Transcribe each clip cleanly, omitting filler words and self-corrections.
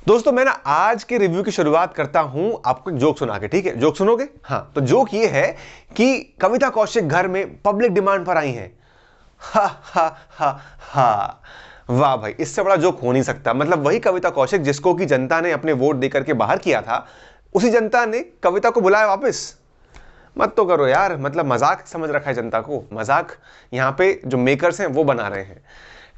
दोस्तों मैं ना आज के रिव्यू की शुरुआत करता हूं आपको एक जोक सुना के। ठीक है, जोक सुनोगे? हाँ, तो जोक ये है कि कविता कौशिक घर में पब्लिक डिमांड पर आई हैं। हा हा हा हा। वाह भाई, इससे बड़ा जोक हो नहीं सकता। मतलब वही कविता कौशिक जिसको कि जनता ने अपने वोट देकर के बाहर किया था, उसी जनता ने कविता को बुलाया वापस। मत तो करो यार, मतलब मजाक समझ रखा है जनता को। मजाक यहाँ पे जो मेकर्स हैं वो बना रहे हैं।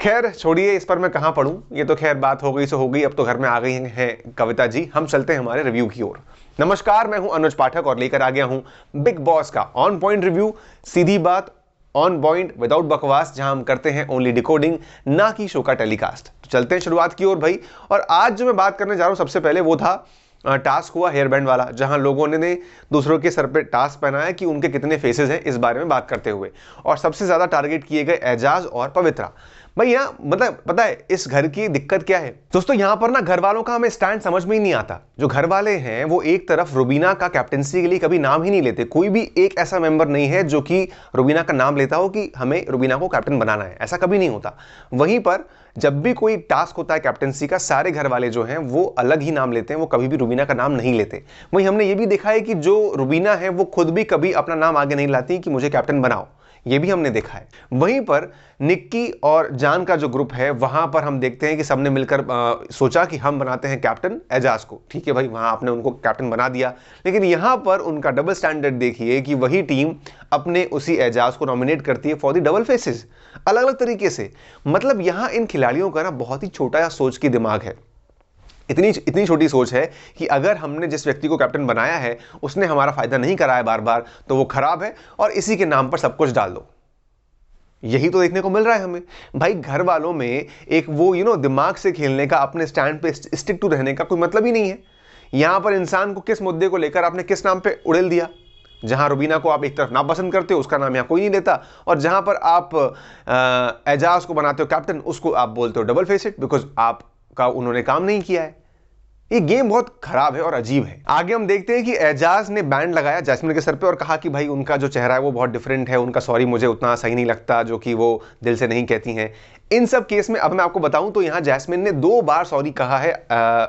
खैर छोड़िए, इस पर मैं कहां पढ़ूं। ये तो खैर बात हो गई सो हो गई, अब तो घर में आ गई हैं कविता जी। हम चलते हैं हमारे रिव्यू की ओर। नमस्कार, मैं हूं अनुज पाठक और लेकर आ गया हूं बिग बॉस का ऑन पॉइंट रिव्यू। सीधी बात, ऑन पॉइंट, विदाउट बकवास, जहां हम करते हैं ओनली डिकोडिंग, ना कि शो का टेलीकास्ट। तो चलते हैं शुरुआत की ओर भाई। और आज जो मैं बात करने जा रहा हूं सबसे पहले वो था टास्क हुआ हेयर बैंड वाला, जहां लोगों ने दूसरों के सर पे टास्क पहनाया कि उनके कितने फेसेस हैं इस बारे में बात करते हुए। और सबसे ज्यादा टारगेट किए गए एजाज और पवित्रा। भाई यहाँ मतलब पता है इस घर की दिक्कत क्या है दोस्तों? यहाँ पर ना घर वालों का हमें स्टैंड समझ में ही नहीं आता। जो घर वाले हैं वो एक तरफ रुबीना का कैप्टेंसी के लिए कभी नाम ही नहीं लेते। कोई भी एक ऐसा मेंबर नहीं है जो कि रुबीना का नाम लेता हो कि हमें रुबीना को कैप्टन बनाना है, ऐसा कभी नहीं होता। वहीं पर जब भी कोई टास्क होता है कैप्टेंसी का, सारे घर वाले जो हैं वो अलग ही नाम लेते हैं, वो कभी भी रुबीना का नाम नहीं लेते। वहीं हमने ये भी देखा है कि जो रुबीना है वो खुद भी कभी अपना नाम आगे नहीं लाती कि मुझे कैप्टन बनाओ, ये भी हमने देखा है। वहीं पर निक्की और जान का जो ग्रुप है वहां पर हम देखते हैं कि सबने मिलकर सोचा कि हम बनाते हैं कैप्टन एजाज को। ठीक है भाई, वहां आपने उनको कैप्टन बना दिया, लेकिन यहां पर उनका डबल स्टैंडर्ड देखिए कि वही टीम अपने उसी एजाज को नॉमिनेट करती है फॉर द डबल फेसेस, अलग अलग तरीके से। मतलब यहां इन खिलाड़ियों का ना बहुत ही छोटा सोच की दिमाग है। इतनी इतनी छोटी सोच है कि अगर हमने जिस व्यक्ति को कैप्टन बनाया है उसने हमारा फायदा नहीं कराया बार बार, तो वो खराब है और इसी के नाम पर सब कुछ डाल दो। यही तो देखने को मिल रहा है हमें। भाई घर वालों में एक वो दिमाग से खेलने का, अपने स्टैंड पे स्टिक टू रहने का कोई मतलब ही नहीं है। यहां पर इंसान को किस मुद्दे को लेकर आपने किस नाम पे उड़ेल दिया। जहां रुबीना को आप एक तरफ नापसंद करते हो, उसका नाम यहां कोई नहीं लेता, और जहां पर आप एजाज को बनाते हो कैप्टन, उसको आप बोलते हो डबल फेसेड बिकॉज आपका उन्होंने काम नहीं किया है। ये गेम बहुत खराब है और अजीब है। आगे हम देखते हैं कि एजाज ने बैंड लगाया जैस्मिन के सर पे और कहा कि भाई उनका जो चेहरा है वो बहुत डिफरेंट है, उनका सॉरी मुझे उतना सही नहीं लगता जो कि वो दिल से नहीं कहती हैं। इन सब केस में अब मैं आपको बताऊं तो यहां जैस्मिन ने 2 बार सॉरी कहा है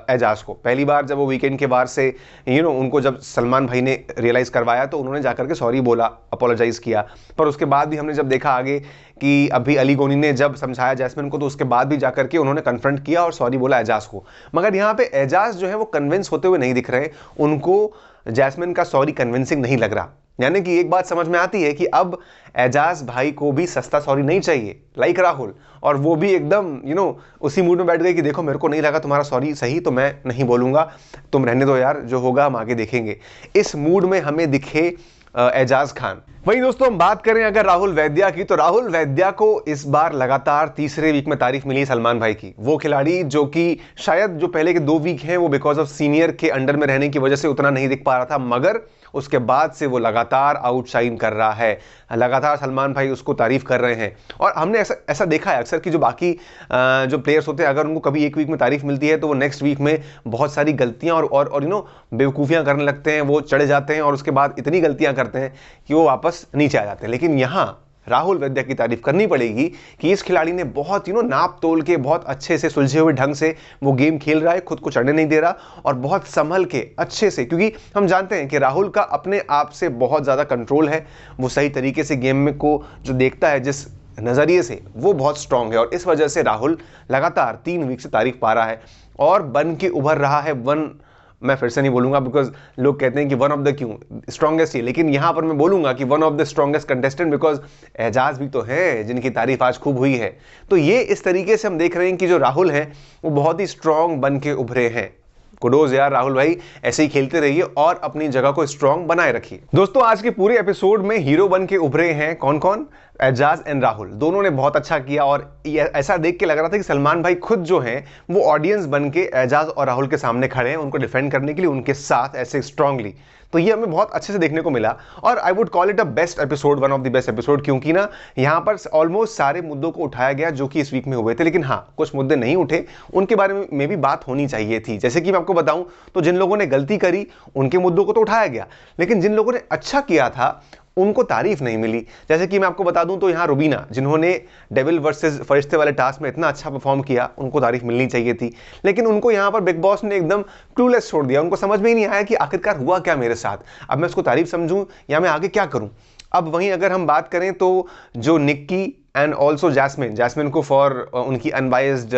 एजाज को। पहली बार जब वो वीकेंड के बार से उनको जब सलमान भाई ने रियलाइज करवाया तो उन्होंने जाकर के सॉरी बोला, अपोलोजाइज किया। पर उसके बाद भी हमने जब देखा आगे कि अभी अली गोनी ने जब समझाया जैस्मिन को, तो उसके बाद भी जाकर के उन्होंने कन्फ्रंट किया और सॉरी बोला एजाज को। मगर यहाँ पे एजाज जो है वो कन्विंस होते हुए नहीं दिख रहे। उनको जैस्मिन का सॉरी कन्विंसिंग नहीं लग रहा। यानी कि एक बात समझ में आती है कि अब एजाज भाई को भी सस्ता सॉरी नहीं चाहिए, लाइक राहुल। और वो भी एकदम उसी मूड में बैठ गए कि देखो मेरे को नहीं लगा तुम्हारा सॉरी सही, तो मैं नहीं बोलूंगा, तुम रहने दो यार, जो होगा हम आगे देखेंगे। इस मूड में हमें दिखे एजाज खान। वहीं दोस्तों हम बात करें अगर राहुल वैद्या की, तो राहुल वैद्या को इस बार लगातार तीसरे वीक में तारीफ मिली सलमान भाई की। वो खिलाड़ी जो कि शायद जो पहले के 2 वीक हैं वो बिकॉज ऑफ सीनियर के अंडर में रहने की वजह से उतना नहीं दिख पा रहा था, मगर उसके बाद से वो लगातार आउटशाइन कर रहा है। लगातार सलमान भाई उसको तारीफ कर रहे हैं। और हमने ऐसा देखा है अक्सर कि जो बाकी जो प्लेयर्स होते हैं, अगर उनको कभी एक वीक में तारीफ मिलती है तो वो नेक्स्ट वीक में बहुत सारी गलतियां और बेवकूफ़ियां करने लगते हैं, वो चढ़े जाते हैं और उसके बाद इतनी गलतियां करते हैं कि वो वापस नीचे आ जाते हैं। लेकिन यहां राहुल वैद्या की तारीफ करनी पड़ेगी कि इस खिलाड़ी ने बहुत नाप तोल के, बहुत अच्छे से, सुलझे हुए ढंग से वो गेम खेल रहा है, खुद को चढ़ने नहीं दे रहा और बहुत संभल के अच्छे से। क्योंकि हम जानते हैं कि राहुल का अपने आप से बहुत ज़्यादा कंट्रोल है, वो सही तरीके से गेम में को जो देखता है जिस नज़रिए से, वो बहुत स्ट्रांग है। और इस वजह से राहुल लगातार 3 वीक से तारीफ पा रहा है और बन के उभर रहा है मैं फिर से नहीं बोलूंगा बिकॉज लोग कहते हैं कि वन ऑफ द क्यों स्ट्रॉन्गेस्ट ही, लेकिन यहां पर मैं बोलूंगा कि one of the strongest contestant, because Ejaz भी तो है जिनकी तारीफ आज खूब हुई है। तो ये इस तरीके से हम देख रहे हैं कि जो राहुल हैं वो बहुत ही स्ट्रांग बन के उभरे हैं। कुडोज यार राहुल भाई, ऐसे ही खेलते रहिए और अपनी जगह को स्ट्रांग बनाए रखिए। दोस्तों आज के पूरे एपिसोड में हीरो बन के उभरे हैं कौन कौन? एजाज एंड राहुल, दोनों ने बहुत अच्छा किया। और ऐसा देख के लग रहा था कि सलमान भाई खुद जो हैं वो ऑडियंस बन के एजाज और राहुल के सामने खड़े हैं, उनको डिफेंड करने के लिए उनके साथ ऐसे स्ट्रांगली। तो ये हमें बहुत अच्छे से देखने को मिला और I would call it a best episode, one of the best episode, क्योंकि ना यहाँ पर ऑलमोस्ट सारे मुद्दों को उठाया गया जो कि इस वीक में हुए थे। लेकिन हाँ, कुछ मुद्दे नहीं उठे, उनके बारे में भी बात होनी चाहिए थी। जैसे कि मैं आपको बताऊं तो जिन लोगों ने गलती करी उनके मुद्दों को तो उठाया गया, लेकिन जिन लोगों ने अच्छा किया था उनको तारीफ नहीं मिली। जैसे कि मैं आपको बता दूं तो यहाँ रुबीना, जिन्होंने डेविल वर्सेस फरिश्ते वाले टास्क में इतना अच्छा परफॉर्म किया, उनको तारीफ मिलनी चाहिए थी, लेकिन उनको यहाँ पर बिग बॉस ने एकदम क्लूलेस छोड़ दिया। उनको समझ में ही नहीं आया कि आखिरकार हुआ क्या मेरे साथ, अब मैं उसको तारीफ समझूं या मैं आगे क्या करूं। अब वहीं अगर हम बात करें तो जो निक्की एंड ऑल्सो जैस्मिन को फॉर उनकी अनबाइज्ड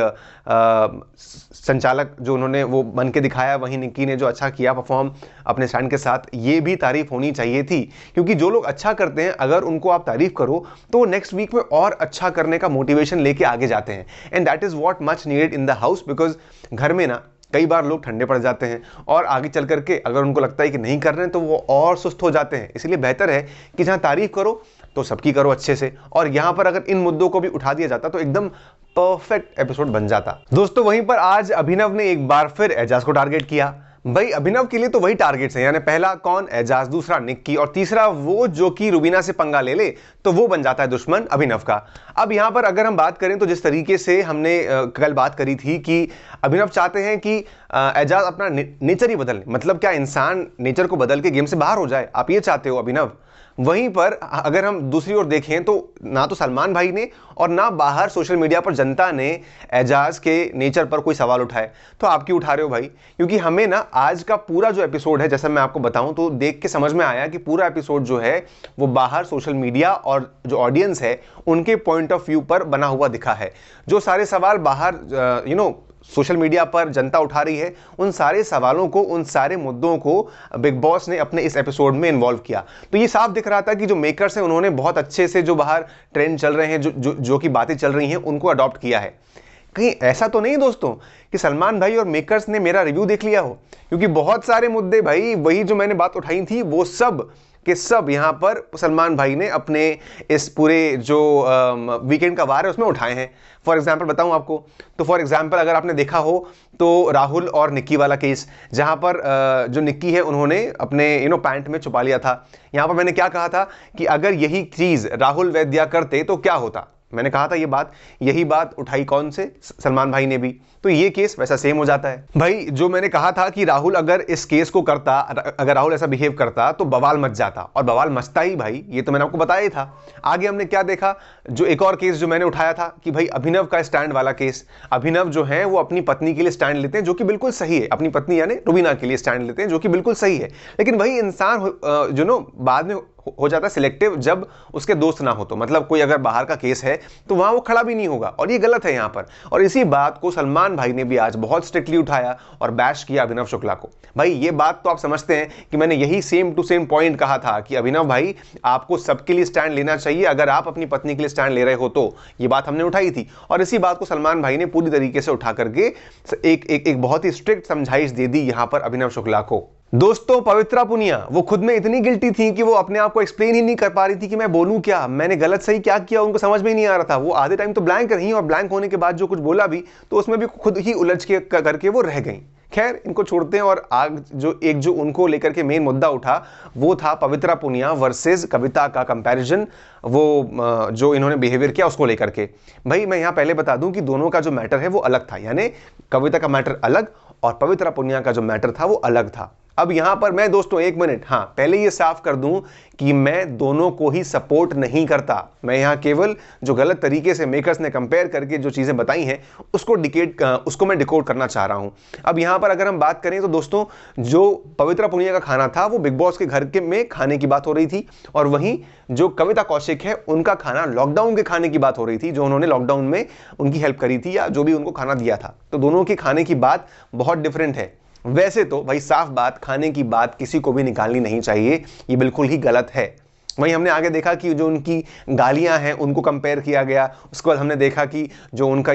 संचालक जो उन्होंने वो बन के दिखाया, वहीं निक्की ने जो अच्छा किया परफॉर्म अपने स्टैंड के साथ, ये भी तारीफ होनी चाहिए थी। क्योंकि जो लोग अच्छा करते हैं अगर उनको आप तारीफ करो तो नेक्स्ट वीक में और अच्छा करने का मोटिवेशन लेके आगे जाते हैं। And that is what much needed in the house, because घर में ना कई बार लोग ठंडे पड़ जाते हैं और आगे चल करके अगर उनको लगता है कि नहीं कर रहे हैं तो वो और सुस्त हो जाते हैं। इसलिए बेहतर है कि जहां तारीफ करो तो सबकी करो अच्छे से, और यहां पर अगर इन मुद्दों को भी उठा दिया जाता तो एकदम परफेक्ट एपिसोड बन जाता। दोस्तों वहीं पर आज अभिनव ने एक बार फिर एजाज को टारगेट किया। भाई अभिनव के लिए तो वही टारगेट्स हैं, यानी पहला कौन, एजाज, दूसरा निक्की, और तीसरा वो जो कि रुबीना से पंगा ले ले तो वो बन जाता है दुश्मन अभिनव का। अब यहां पर अगर हम बात करें तो जिस तरीके से हमने कल बात करी थी कि अभिनव चाहते हैं कि एजाज अपना नेचर ही बदल, मतलब क्या इंसान नेचर को बदल के गेम से बाहर हो जाए, आप ये चाहते हो अभिनव। वहीं पर अगर हम दूसरी ओर देखें तो ना तो सलमान भाई ने और ना बाहर सोशल मीडिया पर जनता ने एजाज के नेचर पर कोई सवाल उठाए, तो आप क्यों उठा रहे हो भाई? क्योंकि हमें ना आज का पूरा जो एपिसोड है, जैसा मैं आपको बताऊं तो देख के समझ में आया कि पूरा एपिसोड जो है वो बाहर सोशल मीडिया और जो ऑडियंस है उनके पॉइंट ऑफ व्यू पर बना हुआ दिखा है। जो सारे सवाल बाहर सोशल मीडिया पर जनता उठा रही है, उन सारे सवालों को, उन सारे मुद्दों को बिग बॉस ने अपने इस एपिसोड में इन्वॉल्व किया। तो ये साफ दिख रहा था कि जो मेकर्स हैं उन्होंने बहुत अच्छे से जो बाहर ट्रेंड चल रहे हैं, जो की बातें चल रही हैं, उनको अडॉप्ट किया है। कहीं ऐसा तो नहीं दोस्तों कि सलमान भाई और मेकर्स ने मेरा रिव्यू देख लिया हो, क्योंकि बहुत सारे मुद्दे भाई वही जो मैंने बात उठाई थी वो सब कि सब यहां पर सलमान भाई ने अपने इस पूरे जो वीकेंड का वार है उसमें उठाए हैं। फॉर एग्जांपल बताऊं आपको तो फॉर एग्जांपल अगर आपने देखा हो तो राहुल और निक्की वाला केस, जहां पर जो निक्की है उन्होंने अपने पैंट में छुपा लिया था। यहां पर मैंने क्या कहा था कि अगर यही चीज राहुल वैद्या करते तो क्या होता, मैंने कहा था ये बात, यही बात उठाई कौन से, सलमान भाई ने भी। तो ये केस वैसा सेम हो जाता है भाई। जो मैंने कहा था कि राहुल अगर इस केस को करता, अगर राहुल ऐसा बिहेव करता तो बवाल मच जाता, और बवाल मचता ही भाई, ये तो मैंने आपको बताया ही था। आगे हमने क्या देखा, जो एक और केस जो मैंने उठाया था कि भाई अभिनव का स्टैंड वाला केस। अभिनव जो है वो अपनी पत्नी के लिए स्टैंड लेते हैं जो कि बिल्कुल सही है, अपनी पत्नी यानी रुबीना के लिए स्टैंड लेते हैं जो कि बिल्कुल सही है, लेकिन वही इंसान जो बाद में हो जाता है सिलेक्टिव जब उसके दोस्त ना हो। तो मतलब कोई अगर बाहर का केस है तो वहां वो खड़ा भी नहीं होगा, और ये गलत है यहां पर। और इसी बात को सलमान भाई ने भी आज बहुत स्ट्रिक्टली उठाया और बैश किया अभिनव शुक्ला को। भाई ये बात तो आप समझते हैं कि मैंने यही सेम टू सेम पॉइंट कहा था कि अभिनव भाई आपको सबके लिए स्टैंड लेना चाहिए, अगर आप अपनी पत्नी के लिए स्टैंड ले रहे हो तो। ये बात हमने उठाई थी, और इसी बात को सलमान भाई ने पूरी तरीके से उठा करके एक बहुत ही स्ट्रिक्ट समझाइश दे दी यहां पर अभिनव शुक्ला को। दोस्तों पवित्रा पुनिया वो खुद में इतनी गिल्टी थी कि वो अपने आप को एक्सप्लेन ही नहीं कर पा रही थी कि मैं बोलूं क्या, मैंने गलत सही क्या किया, उनको समझ में ही नहीं आ रहा था। वो आधे टाइम तो ब्लैंक रही, और ब्लैंक होने के बाद जो कुछ बोला भी तो उसमें भी खुद ही उलझ के करके वो रह गई। खैर इनको छोड़ते हैं, और आग जो उनको लेकर के मेन मुद्दा उठा वो था पवित्रा पुनिया वर्सेस कविता का कंपैरिजन, वो जो इन्होंने बिहेवियर किया उसको लेकर के। भाई मैं यहां पहले बता दूं कि दोनों का जो मैटर है वो अलग था, यानी कविता का मैटर अलग और पवित्रा पुनिया का जो मैटर था वो अलग था। अब यहां पर मैं दोस्तों एक मिनट, हाँ पहले ये साफ कर दूं कि मैं दोनों को ही सपोर्ट नहीं करता। मैं यहां केवल जो गलत तरीके से मेकर्स ने कंपेयर करके जो चीजें बताई हैं उसको मैं डिकोड करना चाह रहा हूं। अब यहां पर अगर हम बात करें तो दोस्तों जो पवित्रा पुनिया का खाना था वो बिग बॉस के घर के में खाने की बात हो रही थी, और वहीं जो कविता कौशिक है उनका खाना लॉकडाउन के खाने की बात हो रही थी, जो उन्होंने लॉकडाउन में उनकी हेल्प करी थी या जो भी उनको खाना दिया था। तो दोनों के खाने की बात बहुत डिफरेंट है। वैसे तो भाई साफ बात, खाने की बात किसी को भी निकालनी नहीं चाहिए, ये बिल्कुल ही गलत है। वहीं हमने आगे देखा कि जो उनकी गालियां हैं उनको कंपेयर किया गया, उसके बाद हमने देखा कि जो उनका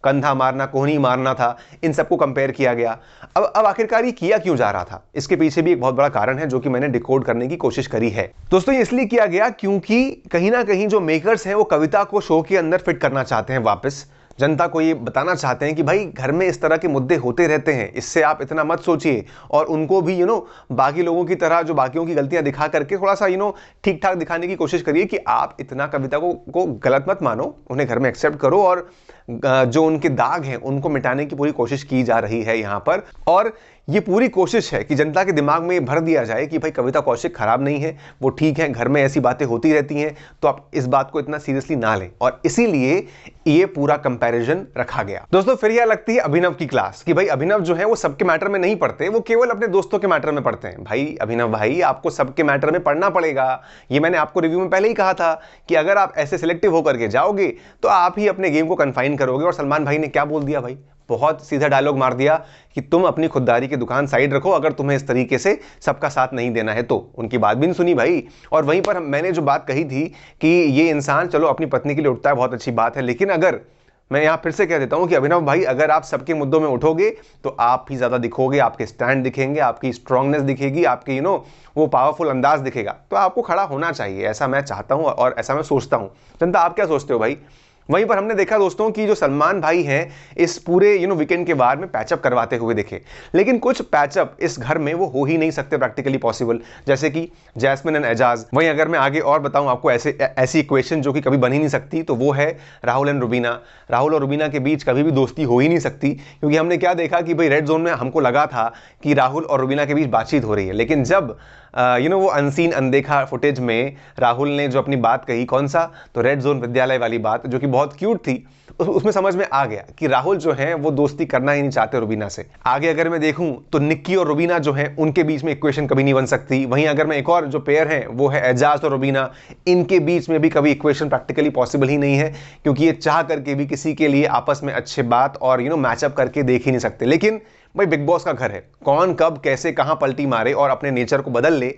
कंधा मारना, कोहनी मारना था, इन सबको कंपेयर किया गया। अब आखिरकार ये किया क्यों जा रहा था, इसके पीछे भी एक बहुत बड़ा कारण है जो कि मैंने डिकोड करने की कोशिश करी है। दोस्तों ये इसलिए किया गया क्योंकि कहीं ना कहीं जो मेकर्स हैं वो कविता को शो के अंदर फिट करना चाहते हैं वापस, जनता को ये बताना चाहते हैं कि भाई घर में इस तरह के मुद्दे होते रहते हैं, इससे आप इतना मत सोचिए, और उनको भी बाकी लोगों की तरह जो बाकियों की गलतियां दिखा करके थोड़ा सा ठीक ठाक दिखाने की कोशिश करिए कि आप इतना कविता को गलत मत मानो, उन्हें घर में एक्सेप्ट करो, और जो उनके दाग हैं उनको मिटाने की पूरी कोशिश की जा रही है यहां पर। और ये पूरी कोशिश है कि जनता के दिमाग में भर दिया जाए कि भाई कविता कौशिक खराब नहीं है, वो ठीक है, घर में ऐसी बातें होती रहती हैं, तो आप इस बात को इतना सीरियसली ना लें, और इसीलिए ये पूरा कंपैरिजन रखा गया। दोस्तों फिर यह लगती है अभिनव की क्लास कि भाई अभिनव जो है वो सबके मैटर में नहीं पढ़ते, वो केवल अपने दोस्तों के मैटर में पढ़ते हैं। भाई अभिनव भाई, आपको सबके मैटर में पढ़ना पड़ेगा, ये मैंने आपको रिव्यू में पहले ही कहा था कि अगर आप ऐसे सिलेक्टिव होकर के जाओगे तो आप ही अपने गेम को कन्फाइन करोगे। और सलमान भाई ने क्या बोल दिया भाई, बहुत सीधा डायलॉग मार दिया कि तुम अपनी खुददारी की दुकान साइड रखो, अगर तुम्हें इस तरीके से सबका साथ नहीं देना है तो। उनकी बात भी नहीं सुनी भाई। और वहीं पर मैंने जो बात कही थी कि ये इंसान चलो अपनी पत्नी के लिए उठता है, बहुत अच्छी बात है, लेकिन अगर मैं यहां फिर से कह देता हूं कि अभिनव भाई, अगर आप सबके मुद्दों में उठोगे तो आप ही ज्यादा दिखोगे, आपके स्टैंड दिखेंगे, आपकी स्ट्रांगनेस दिखेगी, आपकी वो पावरफुल अंदाज दिखेगा। तो आपको खड़ा होना चाहिए, ऐसा मैं चाहता हूं और ऐसा मैं सोचता हूं। जनता आप क्या सोचते हो भाई? वहीं पर हमने देखा दोस्तों कि जो सलमान भाई हैं इस पूरे वीकेंड के बाद में पैचअप करवाते हुए दिखे, लेकिन कुछ पैचअप इस घर में वो हो ही नहीं सकते प्रैक्टिकली पॉसिबल, जैसे कि जैस्मिन एंड एजाज। वहीं अगर मैं आगे और बताऊं आपको ऐसी इक्वेशन जो कि कभी बन ही नहीं सकती, तो वो है राहुल एंड रुबीना। राहुल और रुबीना के बीच कभी भी दोस्ती हो ही नहीं सकती, क्योंकि हमने क्या देखा कि भाई रेड जोन में हमको लगा था कि राहुल और रुबीना के बीच बातचीत हो रही है, लेकिन जब वो अनसीन अनदेखा फुटेज में राहुल ने जो अपनी बात कही, कौन सा, तो रेड जोन विद्यालय वाली बात जो कि बहुत क्यूट थी, उसमें समझ में आ गया कि राहुल जो है वो दोस्ती करना ही नहीं चाहते रुबीना से। आगे अगर मैं देखूं तो निक्की और रुबीना जो है उनके बीच में इक्वेशन कभी नहीं बन सकती। वहीं अगर मैं एक और जो पेयर है वो है एजाज और रुबीना, इनके बीच में भी कभी इक्वेशन प्रैक्टिकली पॉसिबल ही नहीं है, क्योंकि ये चाह करके भी किसी के लिए आपस में अच्छे बात और मैचअप करके देख ही नहीं सकते। लेकिन भाई बिग बॉस का घर है, कौन कब कैसे कहां पलटी मारे और अपने नेचर को बदल ले,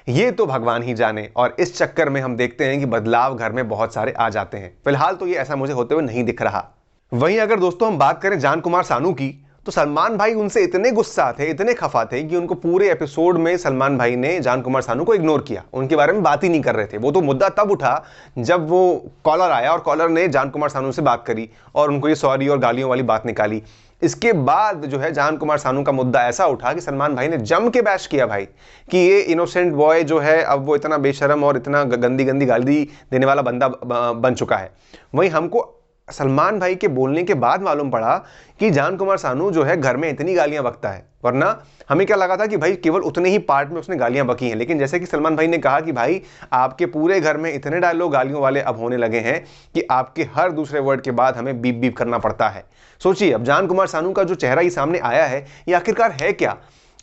ये तो भगवान ही जाने। और इस चक्कर में हम देखते हैं कि बदलाव घर में बहुत सारे आ जाते हैं। फिलहाल तो ये ऐसा मुझे होते हुए नहीं दिख रहा। वहीं अगर दोस्तों हम बात करें जान कुमार सानू की, तो सलमान भाई उनसे इतने गुस्सा थे, इतने खफा थे कि उनको पूरे एपिसोड में सलमान भाई ने जान कुमार सानू को इग्नोर किया, उनके बारे में बात ही नहीं कर रहे थे। वो तो मुद्दा तब उठा जब वो कॉलर आया और कॉलर ने जान कुमार सानू से बात करी और उनको ये सॉरी और गालियों वाली बात निकाली। इसके बाद जो है जान कुमार सानू का मुद्दा ऐसा उठा कि सलमान भाई ने जम के बैश किया भाई कि ये इनोसेंट बॉय जो है अब वो इतना बेशरम और इतना गंदी गंदी गाली देने वाला बंदा बन चुका है। वहीं हमको सलमान भाई के बोलने के बाद मालूम पड़ा कि जान कुमार सानू जो है घर में इतनी गालियां बकता है, वरना हमें क्या लगा था कि भाई केवल उतने ही पार्ट में उसने गालियां बकी हैं। लेकिन जैसे कि सलमान भाई ने कहा कि भाई आपके पूरे घर में इतने डायलॉग गालियों वाले अब होने लगे हैं कि आपके हर दूसरे वर्ड के बाद हमें बीप बीप करना पड़ता है। सोचिए अब जान कुमार सानू का जो चेहरा ही सामने आया है, ये आखिरकार है क्या?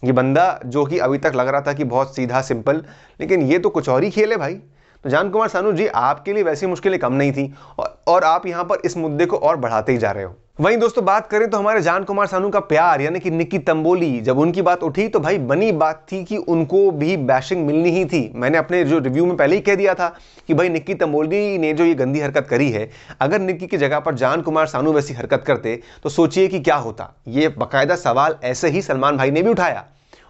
ये बंदा जो कि अभी तक लग रहा था कि बहुत सीधा सिंपल, लेकिन ये तो कुछ और ही खेल है भाई। तो जान कुमार सानू जी, आपके लिए वैसी मुश्किलें कम नहीं थी और आप यहां पर इस मुद्दे को और बढ़ाते ही जा रहे हो। वहीं दोस्तों बात करें तो हमारे जान कुमार सानू का प्यार यानी कि निक्की तंबोली, जब उनकी बात उठी तो भाई बनी बात थी कि उनको भी बैशिंग मिलनी ही थी। मैंने अपने जो रिव्यू में पहले ही कह दिया था कि भाई निक्की तंबोली ने जो ये गंदी हरकत करी है, अगर निक्की की जगह पर जान कुमार सानू वैसी हरकत करते तो सोचिए कि क्या होता। ये बाकायदा सवाल ऐसे ही सलमान भाई ने भी उठाया,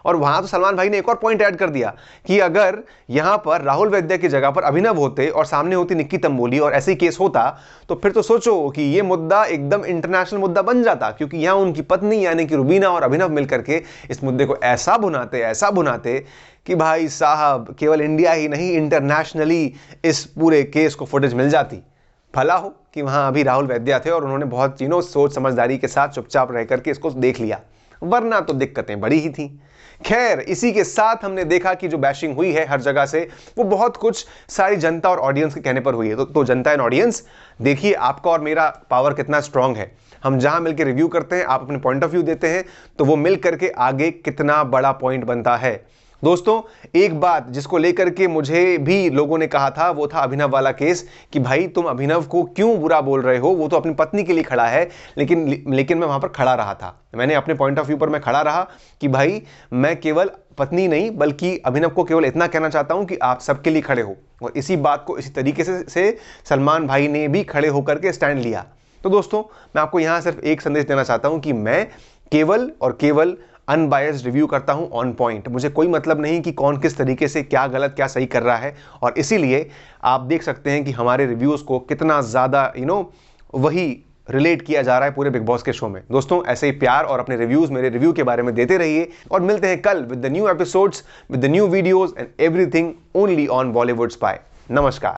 और वहां तो सलमान भाई ने एक और पॉइंट ऐड कर दिया कि अगर यहां पर राहुल वैद्य की जगह पर अभिनव होते और सामने होती निक्की तंबोली और ऐसे ही केस होता, तो फिर तो सोचो कि ये मुद्दा एकदम इंटरनेशनल मुद्दा बन जाता, क्योंकि यहां उनकी पत्नी यानी कि रुबीना और अभिनव मिलकर के इस मुद्दे को ऐसा भुनाते कि भाई साहब केवल इंडिया ही नहीं इंटरनेशनली इस पूरे केस को फुटेज मिल जाती। भला हो कि वहां अभी राहुल वैद्य थे और उन्होंने बहुत सोच समझदारी के साथ चुपचाप रह करके इसको देख लिया, वरना तो दिक्कतें बड़ी ही थी। खैर, इसी के साथ हमने देखा कि जो बैशिंग हुई है हर जगह से, वो बहुत कुछ सारी जनता और ऑडियंस के कहने पर हुई है। तो जनता एंड ऑडियंस, देखिए आपका और मेरा पावर कितना स्ट्रांग है। हम जहां मिलकर रिव्यू करते हैं, आप अपने पॉइंट ऑफ व्यू देते हैं, तो वो मिल करके आगे कितना बड़ा पॉइंट बनता है। दोस्तों एक बात जिसको लेकर के मुझे भी लोगों ने कहा था वो था अभिनव वाला केस कि भाई तुम अभिनव को क्यों बुरा बोल रहे हो, वो तो अपनी पत्नी के लिए खड़ा है। लेकिन मैं वहां पर खड़ा रहा था, मैंने अपने पॉइंट ऑफ व्यू पर मैं खड़ा रहा कि भाई मैं केवल पत्नी नहीं बल्कि अभिनव को केवल इतना कहना चाहता हूं कि आप सबके लिए खड़े हो। और इसी बात को इसी तरीके से सलमान भाई ने भी खड़े होकर के स्टैंड लिया। तो दोस्तों मैं आपको यहां सिर्फ एक संदेश देना चाहता हूं कि मैं केवल और केवल अनबायस्ड रिव्यू करता हूं, ऑन पॉइंट। मुझे कोई मतलब नहीं कि कौन किस तरीके से क्या गलत क्या सही कर रहा है, और इसीलिए आप देख सकते हैं कि हमारे रिव्यूज को कितना ज्यादा वही रिलेट किया जा रहा है पूरे बिग बॉस के शो में। दोस्तों ऐसे ही प्यार और अपने रिव्यूज मेरे रिव्यू के बारे में देते रहिए और मिलते हैं कल with the new episodes, with the new videos and everything only on Bollywood spy. नमस्कार।